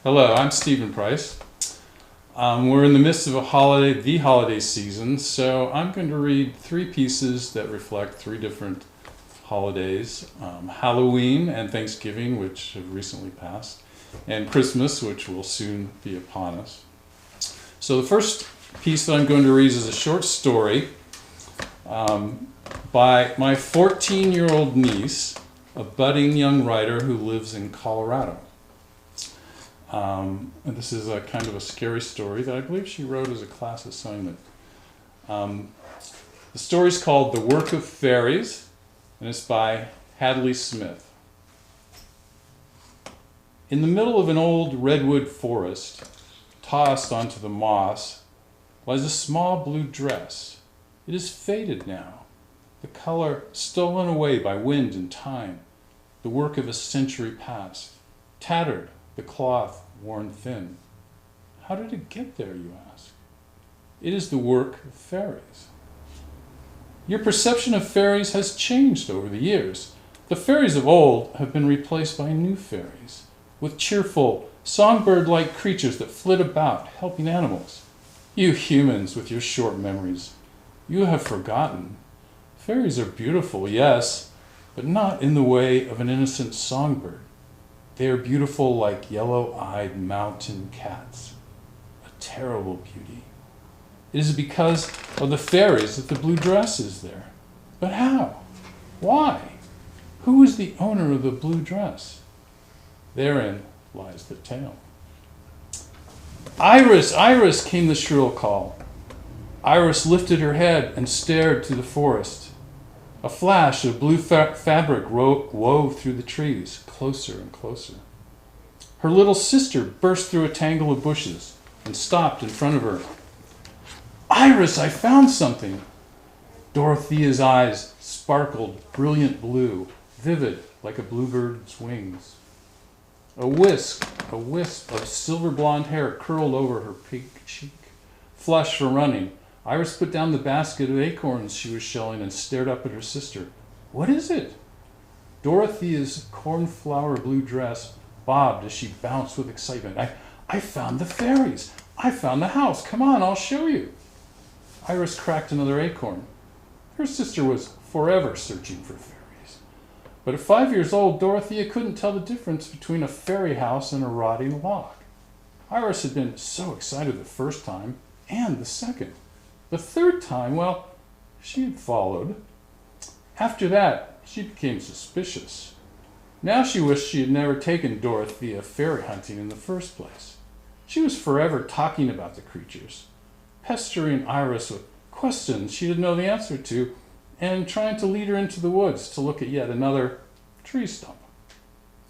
Hello, I'm Stephen Price. We're in the midst of the holiday season, so I'm going to read three pieces that reflect three different holidays. Halloween and Thanksgiving, which have recently passed, and Christmas, which will soon be upon us. So the first piece that I'm going to read is a short story by my 14-year-old niece, a budding young writer who lives in Colorado. And this is a kind of a scary story that I believe she wrote as a class assignment. The story is called The Work of Fairies, and it's by Hadley Smith. In the middle of an old redwood forest, tossed onto the moss, lies a small blue dress. It is faded now, the color stolen away by wind and time, the work of a century past, tattered, the cloth worn thin. How did it get there, you ask? It is the work of fairies. Your perception of fairies has changed over the years. The fairies of old have been replaced by new fairies, with cheerful, songbird-like creatures that flit about, helping animals. You humans with your short memories, you have forgotten. Fairies are beautiful, yes, but not in the way of an innocent songbird. They are beautiful like yellow-eyed mountain cats, a terrible beauty. It is because of the fairies that the blue dress is there. But how? Why? Who is the owner of the blue dress? Therein lies the tale. Iris, Iris, came the shrill call. Iris lifted her head and stared to the forest. A flash of blue fabric wove through the trees, closer and closer. Her little sister burst through a tangle of bushes and stopped in front of her. Iris, I found something. Dorothea's eyes sparkled brilliant blue, vivid like a bluebird's wings. A wisp of silver blonde hair curled over her pink cheek. Flushed from running, Iris put down the basket of acorns she was shelling and stared up at her sister. What is it? Dorothea's cornflower blue dress bobbed as she bounced with excitement. I found the fairies. I found the house. Come on, I'll show you. Iris cracked another acorn. Her sister was forever searching for fairies. But at 5 years old, Dorothea couldn't tell the difference between a fairy house and a rotting log. Iris had been so excited the first time and the second. The third time, well, she had followed. After that, she became suspicious. Now she wished she had never taken Dorothea fairy hunting in the first place. She was forever talking about the creatures, pestering Iris with questions she didn't know the answer to, and trying to lead her into the woods to look at yet another tree stump.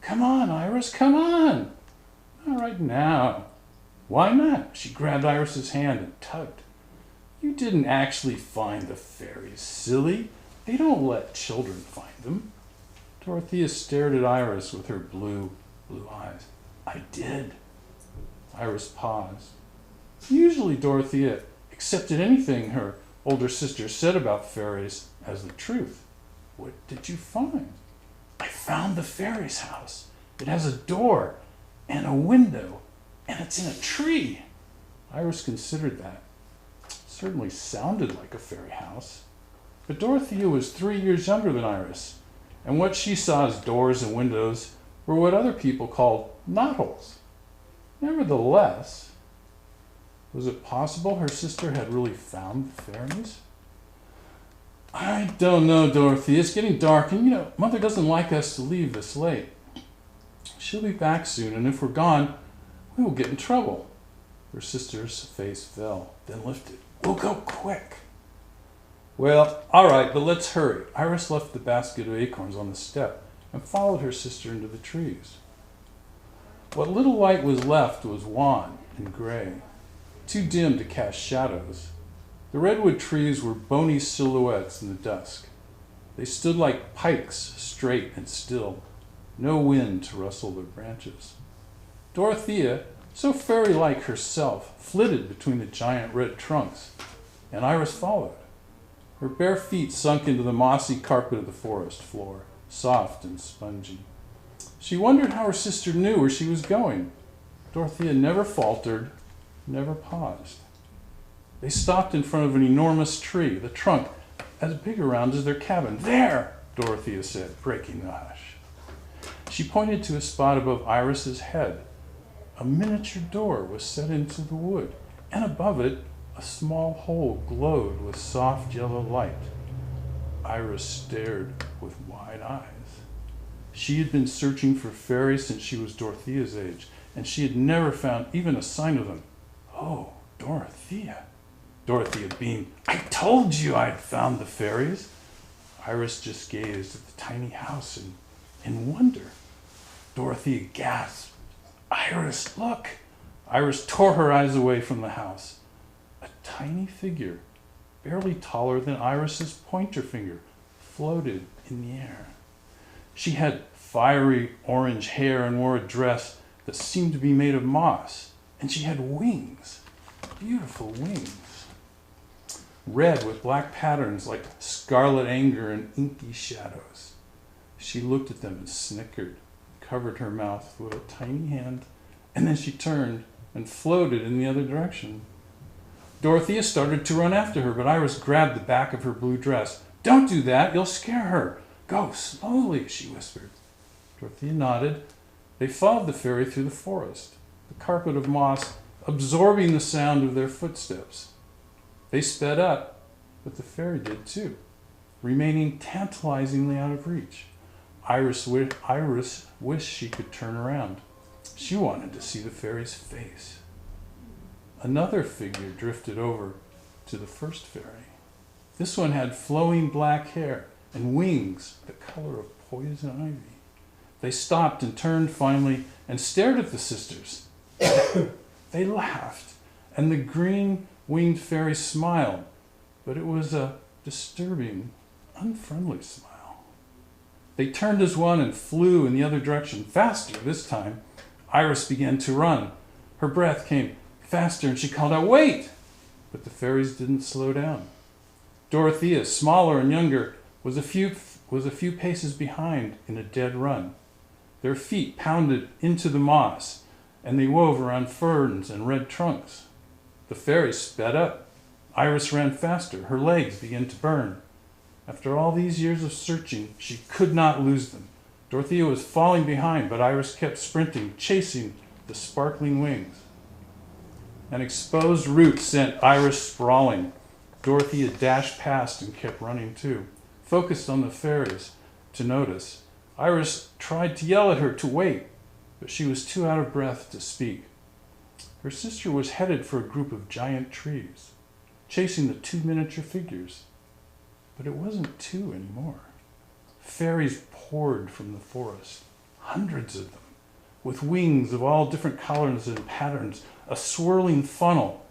Come on, Iris, come on! Not right now. Why not? She grabbed Iris's hand and tugged. You didn't actually find the fairies, silly. They don't let children find them. Dorothea stared at Iris with her blue eyes. I did. Iris paused. Usually Dorothea accepted anything her older sister said about fairies as the truth. What did you find? I found the fairies' house. It has a door and a window, and it's in a tree. Iris considered that. Certainly sounded like a fairy house. But Dorothea was 3 years younger than Iris, and what she saw as doors and windows were what other people called knotholes. Nevertheless, was it possible her sister had really found the fairies? I don't know, Dorothea. It's getting dark, and Mother doesn't like us to leave this late. She'll be back soon, and if we're gone, we will get in trouble. Her sister's face fell, then lifted. We'll go quick. Well, all right, but let's hurry. Iris left the basket of acorns on the step and followed her sister into the trees. What little light was left was wan and gray, too dim to cast shadows. The redwood trees were bony silhouettes in the dusk. They stood like pikes, straight and still, no wind to rustle their branches. Dorothea, so fairy-like herself, flitted between the giant red trunks, and Iris followed. Her bare feet sunk into the mossy carpet of the forest floor, soft and spongy. She wondered how her sister knew where she was going. Dorothea never faltered, never paused. They stopped in front of an enormous tree, the trunk as big around as their cabin. "There!" Dorothea said, breaking the hush. She pointed to a spot above Iris's head. A miniature door was set into the wood, and above it a small hole glowed with soft yellow light. Iris stared with wide eyes. She had been searching for fairies since she was Dorothea's age, and she had never found even a sign of them. "Oh, Dorothea." Dorothea beamed. "I told you I'd found the fairies." Iris just gazed at the tiny house in wonder. Dorothea gasped. "Iris, look!" Iris tore her eyes away from the house. A tiny figure, barely taller than Iris's pointer finger, floated in the air. She had fiery orange hair and wore a dress that seemed to be made of moss, and she had wings, beautiful wings, red with black patterns like scarlet anger and inky shadows. She looked at them and snickered, covered her mouth with a tiny hand, and then she turned and floated in the other direction. Dorothea started to run after her, but Iris grabbed the back of her blue dress. "Don't do that, you'll scare her. Go slowly," she whispered. Dorothea nodded. They followed the fairy through the forest, the carpet of moss absorbing the sound of their footsteps. They sped up, but the fairy did too, remaining tantalizingly out of reach. Iris wished she could turn around. She wanted to see the fairy's face. Another figure drifted over to the first fairy. This one had flowing black hair and wings the color of poison ivy. They stopped and turned finally and stared at the sisters. They laughed, and the green-winged fairy smiled, but it was a disturbing, unfriendly smile. They turned as one and flew in the other direction, faster this time. Iris began to run. Her breath came faster, and she called out, "Wait!" But the fairies didn't slow down. Dorothea, smaller and younger, was a few paces behind in a dead run. Their feet pounded into the moss, and they wove around ferns and red trunks. The fairies sped up. Iris ran faster. Her legs began to burn. After all these years of searching, she could not lose them. Dorothea was falling behind, but Iris kept sprinting, chasing the sparkling wings. An exposed root sent Iris sprawling. Dorothea dashed past and kept running too, focused on the fairies to notice. Iris tried to yell at her to wait, but she was too out of breath to speak. Her sister was headed for a group of giant trees, chasing the two miniature figures. But it wasn't two anymore. Fairies poured from the forest, hundreds of them, with wings of all different colors and patterns, a swirling funnel.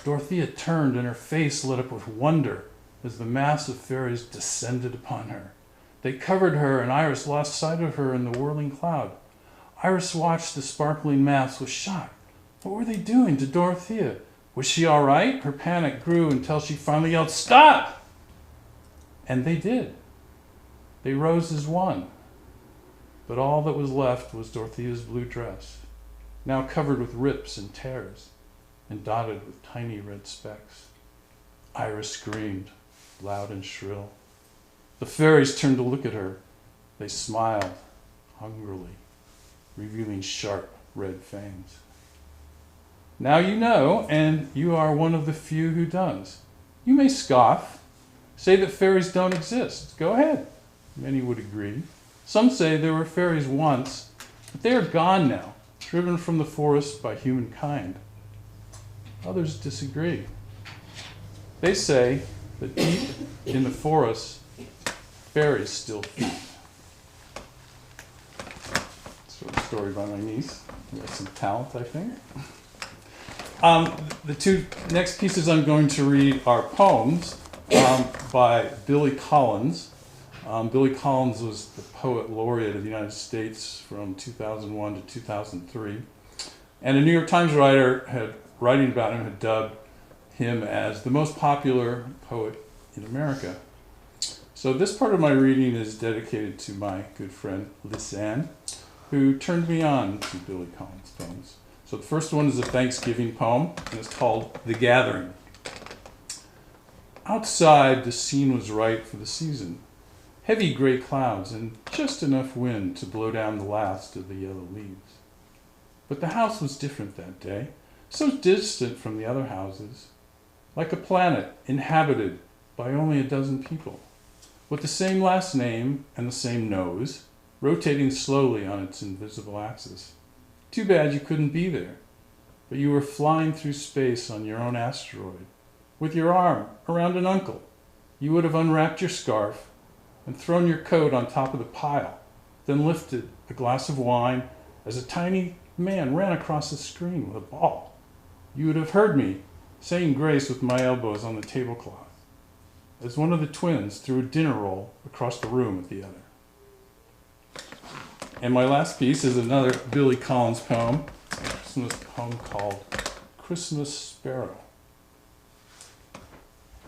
Dorothea turned, and her face lit up with wonder as the mass of fairies descended upon her. They covered her, and Iris lost sight of her in the whirling cloud. Iris watched the sparkling mass with shock. What were they doing to Dorothea? Was she all right? Her panic grew until she finally yelled, "Stop!" And they did. They rose as one. But all that was left was Dorothea's blue dress, now covered with rips and tears and dotted with tiny red specks. Iris screamed, loud and shrill. The fairies turned to look at her. They smiled hungrily, revealing sharp red fangs. Now you know, and you are one of the few who does. You may scoff, say that fairies don't exist. Go ahead. Many would agree. Some say there were fairies once, but they are gone now, driven from the forest by humankind. Others disagree. They say that deep in the forest, fairies still feed. Sort of story by my niece. She has some talent, I think. The two next pieces I'm going to read are poems by Billy Collins. Billy Collins was the poet laureate of the United States from 2001 to 2003. And a New York Times writer writing about him had dubbed him as the most popular poet in America. So this part of my reading is dedicated to my good friend Lisanne, who turned me on to Billy Collins' poems. So the first one is a Thanksgiving poem, and it's called The Gathering. Outside, the scene was right for the season. Heavy gray clouds and just enough wind to blow down the last of the yellow leaves. But the house was different that day, so distant from the other houses, like a planet inhabited by only a dozen people, with the same last name and the same nose, rotating slowly on its invisible axis. Too bad you couldn't be there, but you were flying through space on your own asteroid, with your arm around an uncle. You would have unwrapped your scarf and thrown your coat on top of the pile, then lifted a glass of wine as a tiny man ran across the screen with a ball. You would have heard me saying grace with my elbows on the tablecloth, as one of the twins threw a dinner roll across the room at the other. And my last piece is another Billy Collins poem, a Christmas poem called Christmas Sparrow.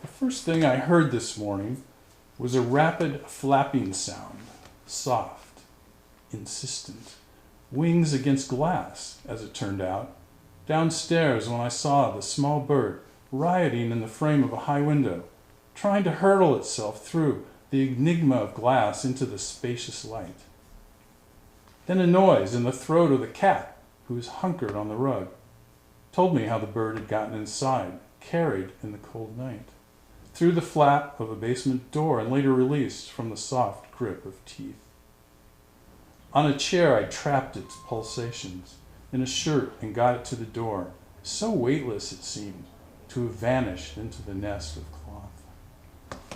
The first thing I heard this morning was a rapid flapping sound, soft, insistent, wings against glass, as it turned out, downstairs when I saw the small bird rioting in the frame of a high window, trying to hurtle itself through the enigma of glass into the spacious light. Then a noise in the throat of the cat, who was hunkered on the rug, told me how the bird had gotten inside, carried in the cold night, through the flap of a basement door and later released from the soft grip of teeth. On a chair I trapped its pulsations in a shirt and got it to the door, so weightless it seemed to have vanished into the nest of cloth.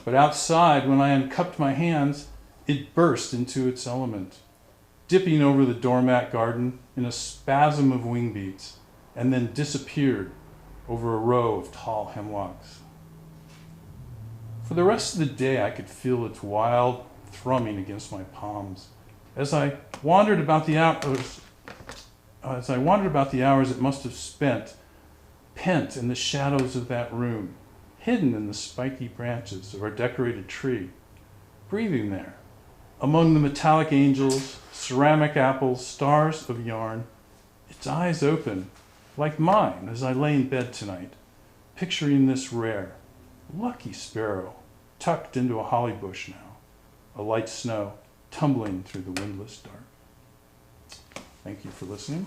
But outside, when I uncupped my hands, it burst into its element, dipping over the doormat garden in a spasm of wing beats, and then disappeared over a row of tall hemlocks. For the rest of the day, I could feel its wild thrumming against my palms. As I wandered about the hours it must have spent, pent in the shadows of that room, hidden in the spiky branches of our decorated tree, breathing there, among the metallic angels, ceramic apples, stars of yarn, its eyes open, like mine as I lay in bed tonight, picturing this rare, lucky sparrow tucked into a holly bush now, a light snow tumbling through the windless dark. Thank you for listening.